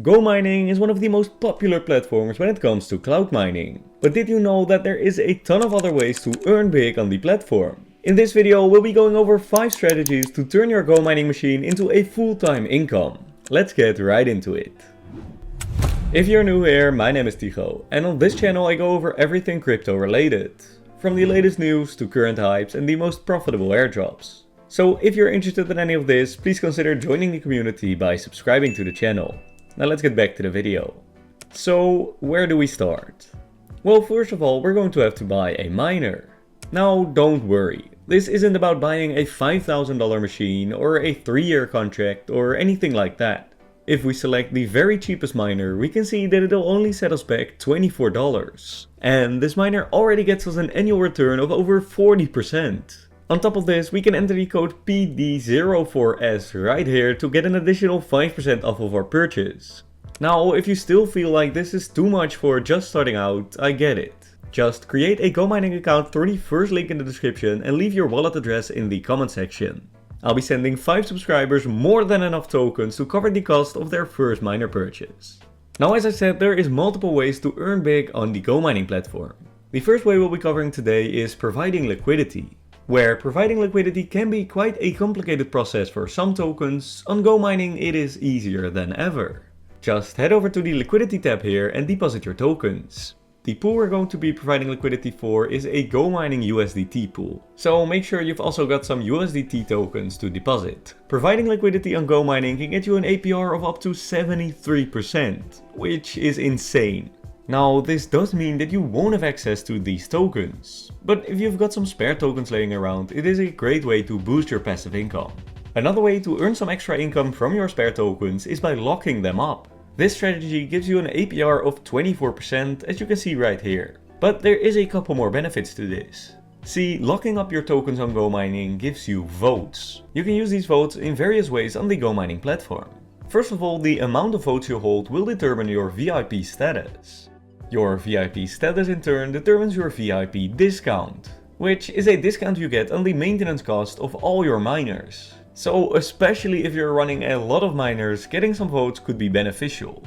GoMining is one of the most popular platforms when it comes to cloud mining. But did you know that there is a ton of other ways to earn big on the platform? In this video we'll be going over 5 strategies to turn your GoMining machine into a full-time income. Let's get right into it. If you're new here, my name is Tigo, and on this channel I go over everything crypto related. From the latest news to current hypes and the most profitable airdrops. So if you're interested in any of this, please consider joining the community by subscribing to the channel. Now let's get back to the video. So where do we start? Well, first of all, we're going to have to buy a miner. Now don't worry, this isn't about buying a $5,000 machine or a 3-year contract or anything like that. If we select the very cheapest miner, we can see that it'll only set us back $24. And this miner already gets us an annual return of over 40%. On top of this, we can enter the code PD04S right here to get an additional 5% off of our purchase. Now, if you still feel like this is too much for just starting out, I get it. Just create a GoMining account through the first link in the description and leave your wallet address in the comment section. I'll be sending 5 subscribers more than enough tokens to cover the cost of their first miner purchase. Now, as I said, there is multiple ways to earn big on the GoMining platform. The first way we'll be covering today is providing liquidity. Where providing liquidity can be quite a complicated process for some tokens, on GoMining it is easier than ever. Just head over to the liquidity tab here and deposit your tokens. The pool we're going to be providing liquidity for is a GoMining USDT pool, so make sure you've also got some USDT tokens to deposit. Providing liquidity on GoMining can get you an APR of up to 73%, which is insane. Now, this does mean that you won't have access to these tokens, but if you've got some spare tokens laying around, it is a great way to boost your passive income. Another way to earn some extra income from your spare tokens is by locking them up. This strategy gives you an APR of 24%, as you can see right here. But there is a couple more benefits to this. See, locking up your tokens on GoMining gives you votes. You can use these votes in various ways on the GoMining platform. First of all, the amount of votes you hold will determine your VIP status. Your VIP status in turn determines your VIP discount, which is a discount you get on the maintenance cost of all your miners. So especially if you're running a lot of miners, getting some votes could be beneficial.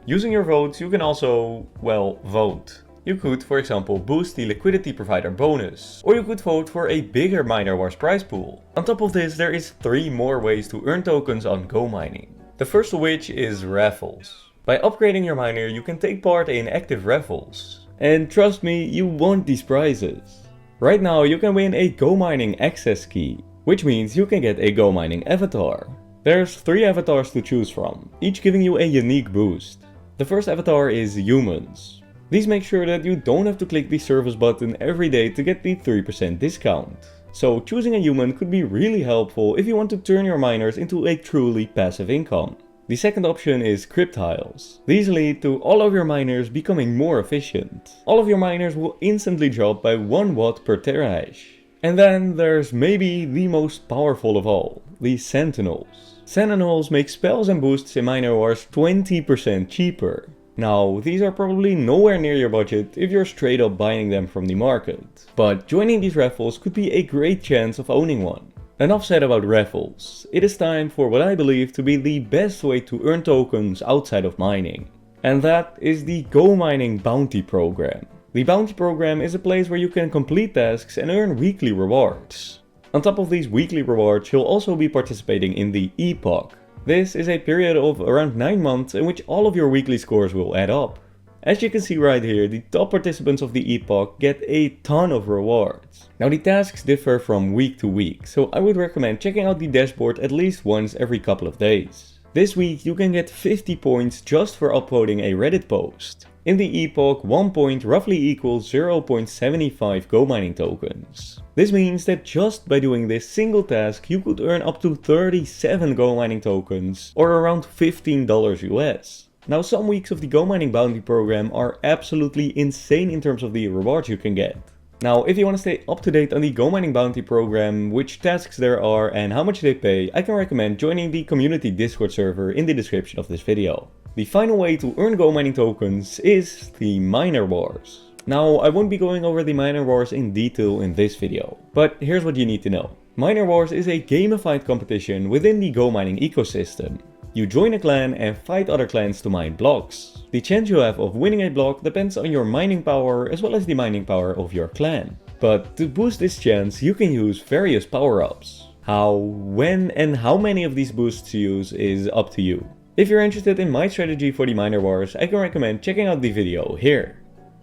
Using your votes you can also, well, vote. You could, for example, boost the liquidity provider bonus, or you could vote for a bigger miner wars prize pool. On top of this, there is 3 more ways to earn tokens on GoMining. The first of which is Raffles. By upgrading your miner, you can take part in active raffles. And trust me, you want these prizes. Right now you can win a GoMining access key, which means you can get a GoMining avatar. There's 3 avatars to choose from, each giving you a unique boost. The first avatar is humans. These make sure that you don't have to click the service button every day to get the 3% discount. So choosing a human could be really helpful if you want to turn your miners into a truly passive income. The second option is cryptiles. These lead to all of your miners becoming more efficient. All of your miners will instantly drop by 1 watt per terahash. And then there's maybe the most powerful of all, the sentinels. Sentinels make spells and boosts in miner wars 20% cheaper. Now, these are probably nowhere near your budget if you're straight up buying them from the market. But joining these raffles could be a great chance of owning one. Enough said about raffles, it is time for what I believe to be the best way to earn tokens outside of mining. And that is the GoMining Bounty Program. The Bounty Program is a place where you can complete tasks and earn weekly rewards. On top of these weekly rewards, you'll also be participating in the Epoch. This is a period of around 9 months in which all of your weekly scores will add up. As you can see right here, the top participants of the Epoch get a ton of rewards. Now the tasks differ from week to week, so I would recommend checking out the dashboard at least once every couple of days. This week you can get 50 points just for uploading a Reddit post. In the Epoch, 1 point roughly equals 0.75 GoMining tokens. This means that just by doing this single task you could earn up to 37 GoMining tokens, or around $15 US. Now some weeks of the GoMining Bounty Program are absolutely insane in terms of the rewards you can get. Now if you want to stay up to date on the GoMining Bounty Program, which tasks there are and how much they pay, I can recommend joining the community Discord server in the description of this video. The final way to earn GoMining tokens is the miner wars. Now I won't be going over the miner wars in detail in this video, but here's what you need to know. Miner wars is a gamified competition within the GoMining ecosystem. You join a clan and fight other clans to mine blocks. The chance you have of winning a block depends on your mining power as well as the mining power of your clan. But to boost this chance you can use various power-ups. How, when and how many of these boosts to use is up to you. If you're interested in my strategy for the miner wars, I can recommend checking out the video here.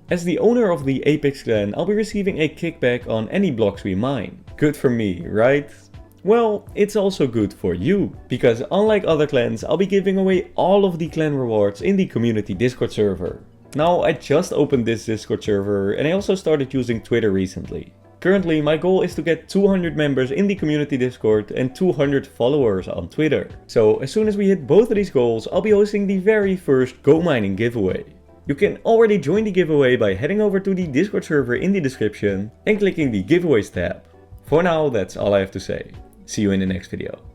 As the owner of the Apex clan, I'll be receiving a kickback on any blocks we mine. Good for me, right? Well, it's also good for you, because unlike other clans, I'll be giving away all of the clan rewards in the community Discord server. Now, I just opened this Discord server and I also started using Twitter recently. Currently, my goal is to get 200 members in the community Discord and 200 followers on Twitter. So as soon as we hit both of these goals, I'll be hosting the very first GoMining giveaway. You can already join the giveaway by heading over to the Discord server in the description and clicking the giveaways tab. For now, that's all I have to say. See you in the next video.